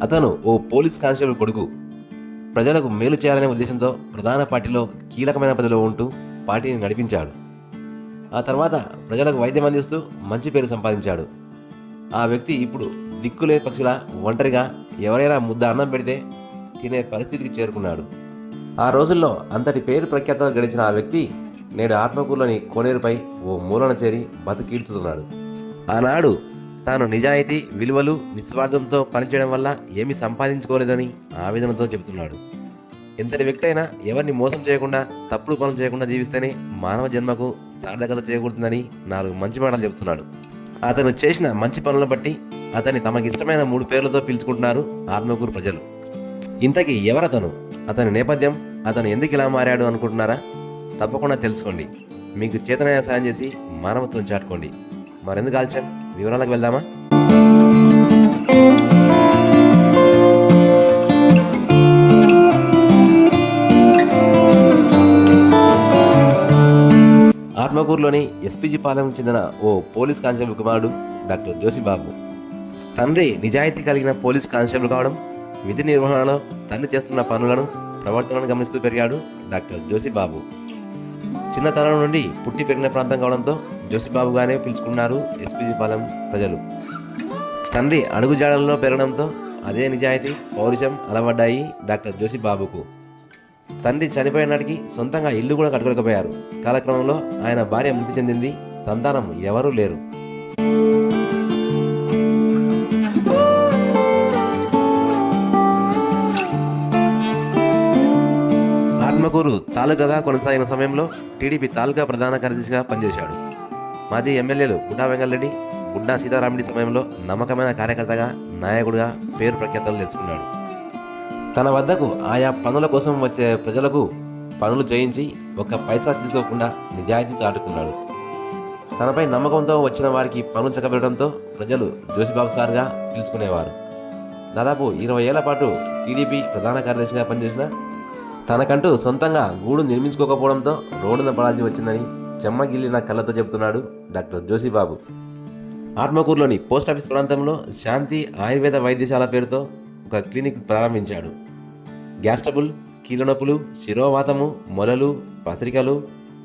అతను ఓ police constable కొడుకు. ప్రజలకు మేలు చేయాలనే ఉద్దేశంతో ప్రధాన పార్టీలో కీలకమైన పదవిలో ఉంటూ పార్టీని నడిపించాడు. ఆ తర్వాత ప్రజలకు వైద్యం అందిస్తూ మంచి పేరు సంపాదించాడు. ఆ వ్యక్తి ఇప్పుడు దిక్కులేని పక్షిలా ఒంటరిగా ఎవరైనా ముద్ద అన్నం పెడితే తినే పరిస్థితికి చేరుకున్నాడు. ఆ రోజుల్లో అంతటి పేరు ప్రఖ్యాతలు గడించిన ఆ వ్యక్తి నేడు ఆత్మకూరులోని కోనేరుపై ఓ మూలన చేరి బతికీడ్చుతున్నాడు. ఆనాడు తాను నిజాయితీ, విలువలు, నిస్వార్థంతో పనిచేయడం వల్ల ఏమీ సంపాదించుకోలేదని ఆవేదనతో చెబుతున్నాడు. ఎంతటి వ్యక్తి అయినా ఎవరిని మోసం చేయకుండా, తప్పుడు పనులు చేయకుండా జీవిస్తేనే మానవ జన్మకు సార్థకత చేకూరుతుందని 4 మంచి మాటలు చెబుతున్నాడు. అతను చేసిన మంచి పనులను బట్టి అతన్ని తమకి ఇష్టమైన 3 పేర్లతో పిలుచుకుంటున్నారు ఆత్మకూరు ప్రజలు. ఇంతకీ ఎవరతను, అతని నేపథ్యం, అతను ఎందుకు ఇలా మారాడు అనుకుంటున్నారా? తప్పకుండా తెలుసుకోండి. మీకు చేతనైన సాయం చేసి మానవత్వం చాటుకోండి. మరెందుకు ఆలస్యం, వివరాలకు వెళ్దామా? ఆత్మకూరులోని ఎస్పీజీ పాలెం చెందిన ఓ పోలీస్ కానిస్టేబుల్ కుమారుడు డాక్టర్ జోషిబాబు. తండ్రి నిజాయితీ కలిగిన పోలీస్ కానిస్టేబుల్ కావడం, విధి నిర్వహణలో తండ్రి చేస్తున్న పనులను, ప్రవర్తనను గమనిస్తూ పెరిగాడు డాక్టర్ జోషిబాబు. చిన్నతనం నుండి పుట్టి పెరిగిన ప్రాంతం కావడంతో జోషిబాబుగానే పిలుచుకున్నారు ఎస్పీజీ పాలెం ప్రజలు. తండ్రి అడుగుజాడల్లో పెరగడంతో అదే నిజాయితీ, పౌరుషం అలవడ్డాయి డాక్టర్ జోషిబాబుకు. తండ్రి చనిపోయిన నాటికి సొంతంగా ఇల్లు కూడా కట్టుకోలేకపోయారు. కాలక్రమంలో ఆయన భార్య మృతి చెందింది. సంతానం ఎవరూ లేరు. ఆత్మకూరు తాలూకాగా కొనసాగిన సమయంలో టీడీపీ తాలూకా ప్రధాన కార్యదర్శిగా పనిచేశాడు. మాజీ ఎమ్మెల్యేలు గుడ్డా వెంగళరెడ్డి, గుడ్డా సీతారామరెడ్డి సమయంలో నమ్మకమైన కార్యకర్తగా, నాయకుడిగా పేరు ప్రఖ్యాతలు తెచ్చుకున్నాడు. తన వద్దకు ఆయా పనుల కోసం వచ్చే ప్రజలకు పనులు చేయించి ఒక్క పైసా తీసుకోకుండా నిజాయితీ చాటుకున్నాడు. తనపై నమ్మకంతో వచ్చిన వారికి పనులు చక్కబెట్టడంతో ప్రజలు జోషిబాబు సార్గా పిలుచుకునేవారు. దాదాపు 20 ఏళ్ల పాటు టీడీపీ ప్రధాన కార్యదర్శిగా పనిచేసిన తనకంటూ సొంతంగా గూడు నిర్మించుకోకపోవడంతో రోడ్డున పడాల్సి వచ్చిందని చెమ్మగిల్లిన కళ్ళతో చెబుతున్నాడు డాక్టర్ జోషిబాబు. ఆత్మకూరులోని పోస్టాఫీస్ ప్రాంతంలో శాంతి ఆయుర్వేద వైద్యశాల పేరుతో ఒక క్లినిక్ ప్రారంభించాడు. గ్యాస్ ట్రబుల్, కీళ్ళ నొప్పులు, శిరోవాతము, మొలలు, పసిరికలు,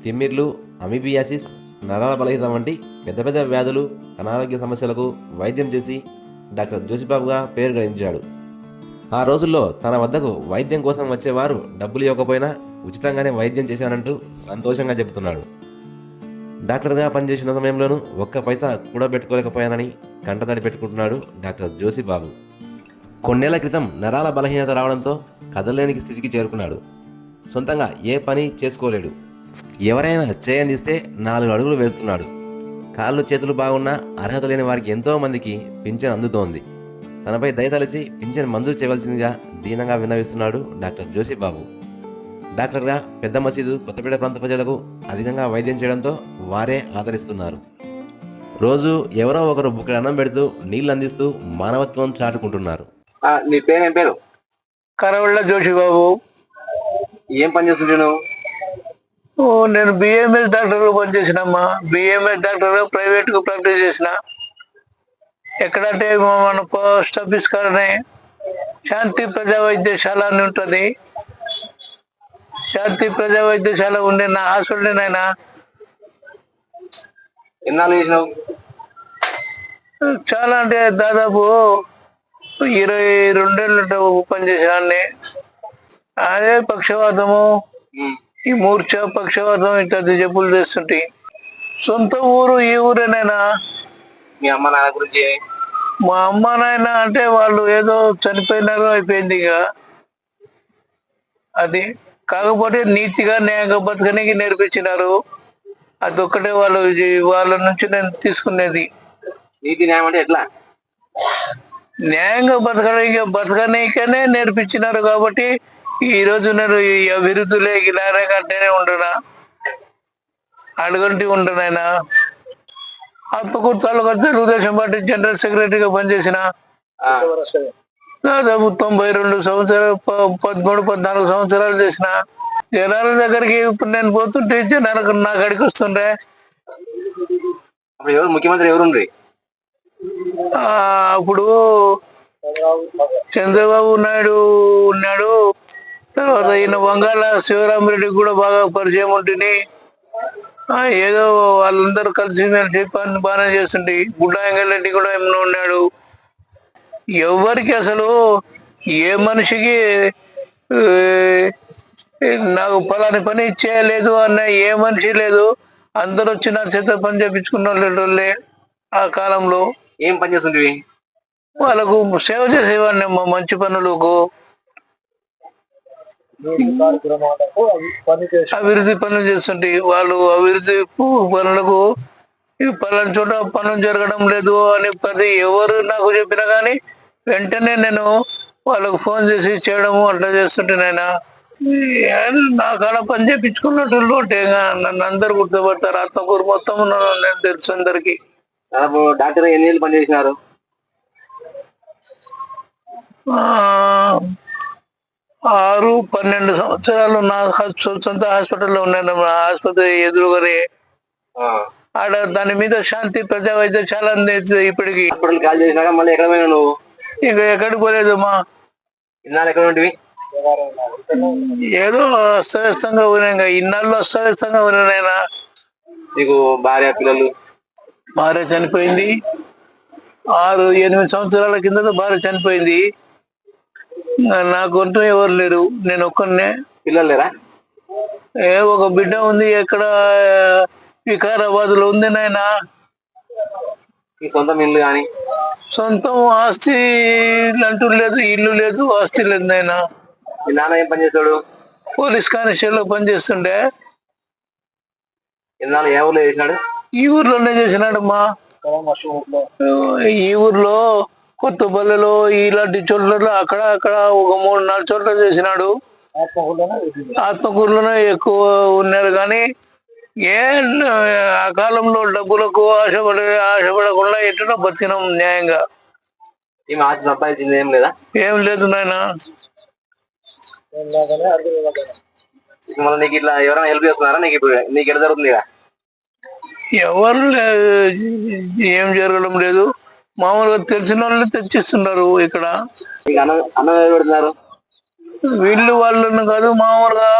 తిమ్మిర్లు, అమీబియాసిస్, నరాల బలహీనత వంటి పెద్ద పెద్ద వ్యాధులు, అనారోగ్య సమస్యలకు వైద్యం చేసి డాక్టర్ జోషిబాబుగా పేరు గడించాడు. ఆ రోజుల్లో తన వద్దకు వైద్యం కోసం వచ్చేవారు డబ్బులు ఇవ్వకపోయినా ఉచితంగానే వైద్యం చేశానంటూ సంతోషంగా చెబుతున్నాడు. డాక్టర్గా పనిచేసిన సమయంలోనూ ఒక్క పైసా కూడా పెట్టుకోలేకపోయానని కంటతడి పెట్టుకుంటున్నాడు డాక్టర్ జోషిబాబు. కొన్నేళ్ల క్రితం నరాల బలహీనత రావడంతో కదలలేని స్థితికి చేరుకున్నాడు. సొంతంగా ఏ పని చేసుకోలేడు. ఎవరైనా చేయందిస్తే 4 అడుగులు వేస్తున్నాడు. కాళ్ళు చేతులు బాగున్నా అర్హత లేని వారికి ఎంతో మందికి పింఛన్ అందుతోంది. తనపై దయతలచి పింఛన్ మంజూరు చేయవలసిందిగా దీనంగా విన్నవిస్తున్నాడు డాక్టర్ జోషిబాబు. డాక్టర్గా పెద్ద మసీదు, కొత్తపేట ప్రాంత ప్రజలకు అధికంగా వైద్యం చేయడంతో వారే ఆదరిస్తున్నారు. రోజు ఎవరో ఒకరు బుక్కడి అన్నం పెడుతూ, నీళ్లు అందిస్తూ మానవత్వం చాటుకుంటున్నారు. నీ పేరు ఏం పేరు? కరవళ్ళ జోషిబాబు. ఏం పని చేస్తుంటాను? నేను బిఎంఎస్ డాక్టర్ పనిచేసినమ్మా. బిఎంఎస్ డాక్టర్ ప్రైవేట్ కు ప్రాక్టీస్ చేసిన. ఎక్కడంటే మన పోస్ట్ ఆఫీస్ కాడనే శాంతి ప్రజా వైద్యశాల అని ఉంటుంది. శాంతి ప్రజా వైద్యశాల ఉండే నా హాస్పిటల్ నాయనా. ఎన్నాళ్ళు చేసినావు? చాలా అంటే దాదాపు 22 ఏళ్ళు పనిచేసాన్ని. అదే పక్షవాతము, ఈ మూర్ఛ, పక్షవాతం ఇత్యాది జబ్బులు చేస్తుంటాయి. సొంత ఊరు ఈ ఊరేనైనా. మీ అమ్మ నాన్న గురించి? మా అమ్మ నాయన అంటే వాళ్ళు ఏదో చనిపోయినారు, అయిపోయింది ఇక. అది కాకపోతే నీతిగా న్యాయంగా బతకనికి నేర్పించినారు. అదొక్కటే వాళ్ళ నుంచి నేను తీసుకునేది. నీతి న్యాయం అంటే ఎట్లా? న్యాయంగా బతకనీకనే నేర్పించినారు. కాబట్టి ఈ రోజు నేను ఈ అభివృద్ధిలో గిలారకంటేనే ఉండనా, అడుగంటి ఉండనైనా. ఆత్మకూరు తాలూకా తెలుగుదేశం పార్టీ జనరల్ సెక్రటరీగా పనిచేసిన. దాదాపు 92 సంవత్సరాలు, 13-14 సంవత్సరాలు చేసిన. జనాల దగ్గరికి ఇప్పుడు నేను పోతుంటే జనాలకు నా కాడికి వస్తుండే. ముఖ్యమంత్రి ఎవరు? అప్పుడు చంద్రబాబు నాయుడు ఉన్నాడు. తర్వాత ఈయన వంగాల శివరామరెడ్డి కూడా బాగా పరిచయం ఉంటుంది. ఏదో వాళ్ళందరూ కలిసి మెలిసి పని బాగానే చేస్తుంటే గుడ్డా వెంకటరెడ్డి కూడా ఏమైనా ఉన్నాడు. ఎవరికి అసలు ఏ మనిషికి ఆ, నాకు పలాని పని చేయలేదు అన్న ఏ మనిషి లేదు. అందరూ వచ్చి నా చేత పని చేపించుకున్న వాళ్ళే ఆ కాలంలో. ఏం పని చేస్తుంటివి? వాళ్ళకు సేవ చేసేవాడిని అమ్మా, మంచి పనులకు, అభివృద్ధి పనులు చేస్తుంటే వాళ్ళు అభివృద్ధి పనులకు ఈ పలానా చోట పనులు జరగడం లేదు అని ప్రతి ఎవరు నాకు చెప్పినా కానీ వెంటనే నేను వాళ్ళకు ఫోన్ చేసి చేయడము అట్లా చేస్తుంటే నాయన నా కాడ పని చేయించుకున్నట్టు ఉంటే నన్ను అందరు గుర్తుపడతారు. ఆత్మకూరు మొత్తం నేను తెలుసు అందరికి. దాదాపు డాక్టర్ ఎన్ని ఏళ్ళు పని చేసినారు? 6-12 సంవత్సరాలు నా సొంత హాస్పిటల్లో ఉన్నాను. ఆసుపత్రి ఎదురుగానే ఆడ దాని మీద శాంతి ప్రజా వైద్యశాల అనేది ఇప్పటికి. హాస్పిటల్ కాల్ చేసినాక మళ్ళీ ఎక్కడ పోయినా నువ్వు? ఇక ఎక్కడికి పోలేదమ్మా. ఇన్నాళ్ళు ఎక్కడ ఉంటివి? ఏదో అస్తవ్యస్తంగా పోయినా, ఇన్నాళ్ళు అస్తవ్యస్తంగా పోయినా. నీకు భార్య పిల్లలు? భార్య చనిపోయింది. 6-8 సంవత్సరాల కింద భార్య చనిపోయింది. నాకంటూ ఎవరు లేరు, నేను ఒక్కనే. పిల్లలు లేరా? ఒక బిడ్డ ఉంది, ఎక్కడ వికారాబాద్ లో ఉంది నాయన. నీ సొంతం ఇల్లు కానీ? సొంతం ఆస్తి అంటూ లేదు, ఇల్లు లేదు, ఆస్తి లేదు నాయన. మీ నాన్న ఏం పని చేస్తాడు? పోలీస్ కానిస్టేబుల్ లో పనిచేస్తుండే. ఇన్నాళ్ళు ఏ ఊర్లో చేసినాడు? ఈ ఊర్లోనే చేసినాడమ్మా. ఈ ఊర్లో కొత్తపల్లిలో ఇలాంటి చోట్ల అక్కడ అక్కడ ఒక 3-4 చోట్ల చేసినాడు. ఆత్మకూరులోనే ఎక్కువ ఉన్నారు కానీ ఏ ఆ కాలంలో డబ్బులకు ఆశపడకుండా ఎటునో బతికినాం న్యాయంగా. ఈమె ఆస్తి సంపాదించింది ఏం లేదా? ఏం లేదు నాయన. మళ్ళీ నీకు ఇట్లా ఎవరైనా హెల్ప్ చేస్తున్నారా? నీకు ఇప్పుడు నీకు ఎట్లా జరుగుతుంది? ఎవరు ఏం జరగడం లేదు. మామూలుగా తెలిసిన వాళ్ళు తెచ్చిస్తున్నారు ఇక్కడ. నీకు అన్నం ఎవరు పెడుతున్నారు? వీళ్ళు వాళ్ళను కాదు, మామూలుగా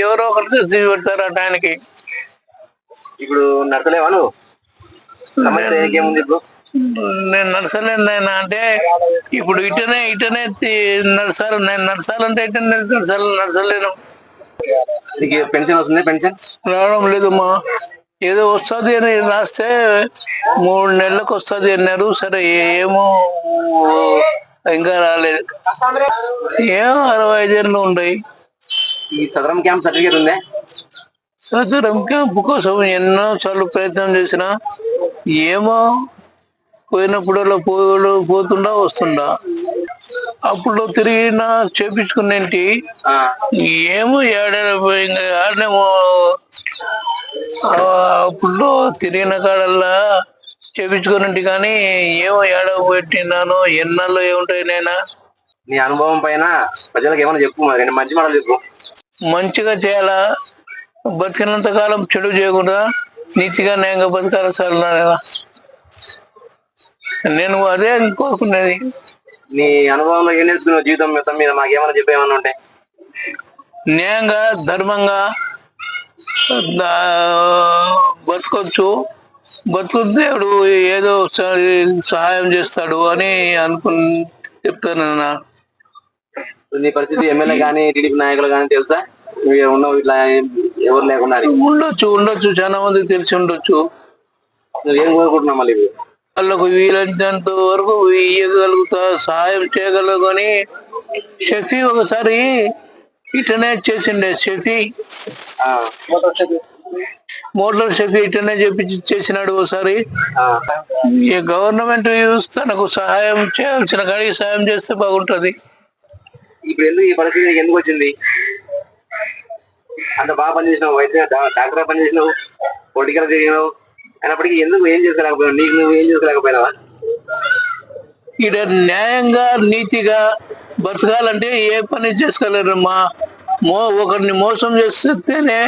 ఎవరో ఒకరు తెచ్చి పెడతారు ఆ టైంకి. ఇప్పుడు నడతలేవా నువ్వు? సమస్య ఏముంది ఇప్పుడు? నేను నడసలేను నాయన. అంటే ఇప్పుడు ఇటనే నడసాలి. నేను నడసాలంటే ఇటనే నడసలేను. నీకు పెన్షన్ వస్తుంది? పెన్షన్ రావడం లేదమ్మా. ఏదో వస్తుంది అని రాస్తే 3 నెలలకు వస్తుంది అన్నారు. సరే ఏమో ఇంకా రాలేదు. ఏమో 65 ఏళ్ళు ఉన్నాయి. ఈ సదరం క్యాంప్ సర్టిఫికేట్ ఉందే? సదరం క్యాంపు కోసం ఎన్నో సార్లు ప్రయత్నం చేసిన ఏమో పోయినప్పుడల్లా పోతుండా వస్తుండా. అప్పుడు తిరిగినా చేపించుకునేంటి. ఏమో ఆడనేమో అప్పుడు తిరిగిన కాడల్లా చేపించుకునేంటి కానీ ఏమో పెట్టినాను. ఎన్నాళ్ళు ఏముంటాయి నైనా. నీ అనుభవం పైన ప్రజలకు ఏమైనా చెప్పు, మరి 2 మంచి మాటలు చెప్పు. మంచిగా చేయాలా, బతికినంత కాలం చెడు చేయకుండా నీతిగా న్యాయంగా బతకాలి సార్. నేను అదే కోరుకునేది. నీ అనుభవంలో ఏం నేర్చుకున్నావు జీవితం మొత్తం మీద? మాకేమైనా చెప్పేమన్నా ఉంటే. న్యాయంగా ధర్మంగా బతకొచ్చు. దేవుడు ఏదో ఒకసారి సహాయం చేస్తాడు అని అనుకుని చెప్తానన్నా. నీ పరిస్థితి ఎమ్మెల్యే కానీ టీడీపీ నాయకులు కానీ తెలుసా? నువ్వు ఉన్నావు ఇట్లా ఎవరు లేకుండా? ఉండొచ్చు చాలా మంది తెలిసి ఉండొచ్చు. నువ్వేం కోరుకుంటున్నావు మళ్ళీ? వాళ్ళకు వీలైనంత వరకు ఇయ్యగలుగుతా, సహాయం చేయగలగని. షఫీ ఒకసారి ఇటనే చేసిండే. షఫీ మోటార్ షఫీ ఇటనే చేసినాడు ఒకసారి. ఈ గవర్నమెంట్ యూస్ తనకు సహాయం చేయాల్సిన కాడికి సహాయం చేస్తే బాగుంటది. ఇప్పుడు ఎందుకు ఈ పరిస్థితి ఎందుకు వచ్చింది? అంత బాగా పనిచేసినావు, వైద్య డాక్టర్ పనిచేసినావు, పొలిటికల్ తిరిగినావు, అయినప్పటికీ ఎందుకు ఏం చేసుకోలేకపోయినావు? నీకు నువ్వు ఏం చేసుకోలేకపోయినావా? ఇక్కడ న్యాయంగా నీతిగా బతకాలంటే ఏ పని చేసుకోలేరమ్మా. ఒకరిని మోసం చేస్తేనే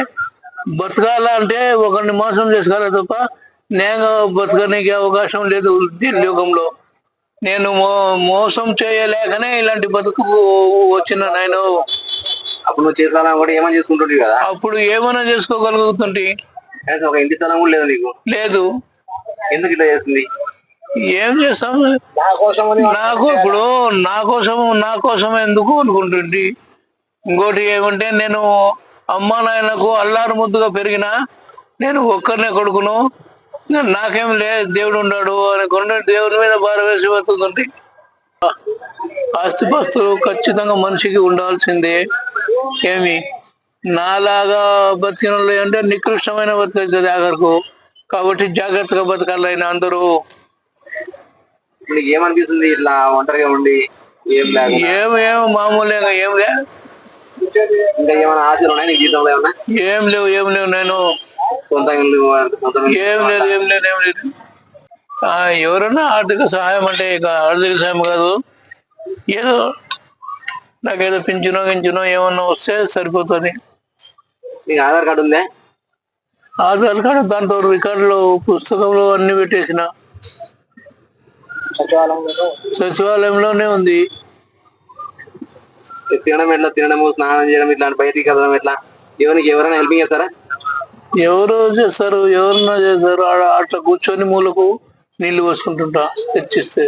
బతకాలంటే ఒకరిని మోసం చేసుకోవాలి తప్ప న్యాయంగా బతకడానికి అవకాశం లేదు దీని యుగంలో. నేను మోసం చేయలేకనే ఇలాంటి బతుకు వచ్చిన నేను. అప్పుడు నువ్వు చేసాలని కూడా ఏమని చేసుకుంటుంటివి కదా, అప్పుడు ఏమైనా చేసుకోగలుగుతుంటే కనీసం ఒక ఇంటి స్థలం కూడా లేదు నీకు. లేదు. ఎందుకు ఇట్లా చేస్తుంది? ఏం చేస్తాం, నాకు ఇప్పుడు నా కోసం ఎందుకు అనుకుంటుంది. ఇంకోటి ఏమంటే, నేను అమ్మా నాయనకు అల్లారు ముద్దుగా పెరిగినా, నేను ఒక్కరినే కొడుకును, నాకేం లేదు దేవుడు ఉన్నాడు అనుకుంటే దేవుడి మీద భారం వేసి బతుకుతుంటే. ఆస్తిపాస్తులు ఖచ్చితంగా మనిషికి ఉండాల్సిందే. ఏమి నాలాగా బతికిన అంటే నికృష్టమైన బతుకవుతుంది ఆఖరకు. కాబట్టి జాగ్రత్తగా బతకాలైనా అందరూ. నీకు ఏమనిపిస్తుంది ఇట్లా ఒంటరిగా ఉండి ఏం లేకుండా? ఏమేమో మామూలుగా ఏం లే, ఇంకా ఏమైనా ఆశలు ఉన్నాయి నీకు జీవితంలో? ఏమన్నా ఏం లేవు. నేను సొంత ఇల్లు, సొంత ఇల్లు? ఏం లేదు. ఎవరన్నా ఆర్థిక సహాయం అంటే, ఇక ఆర్థిక సహాయం కాదు, ఏదో నాకేదో పింఛనో ఏమన్నా వస్తే సరిపోతుంది. నీకు ఆధార్ కార్డు ఉందా? ఆధార్ కార్డు దాంట్లో రికార్డులో పుస్తకంలో అన్ని పెట్టేసిన. సచివాలయంలోనే ఉంది. తినడం ఎట్లా? తినడము, స్నానం చేయడం, ఇట్లాంటి బయటికి కదడం ఎట్లా? ఎవరైనా హెల్పింగ్ చేస్తారా? ఎవరో చేస్తారు, ఎవరన్నా చేస్తారు. ఆడ అట్లా కూర్చొని మూలకు నీళ్లు పోసుకుంటుంటా తెచ్చిస్తే.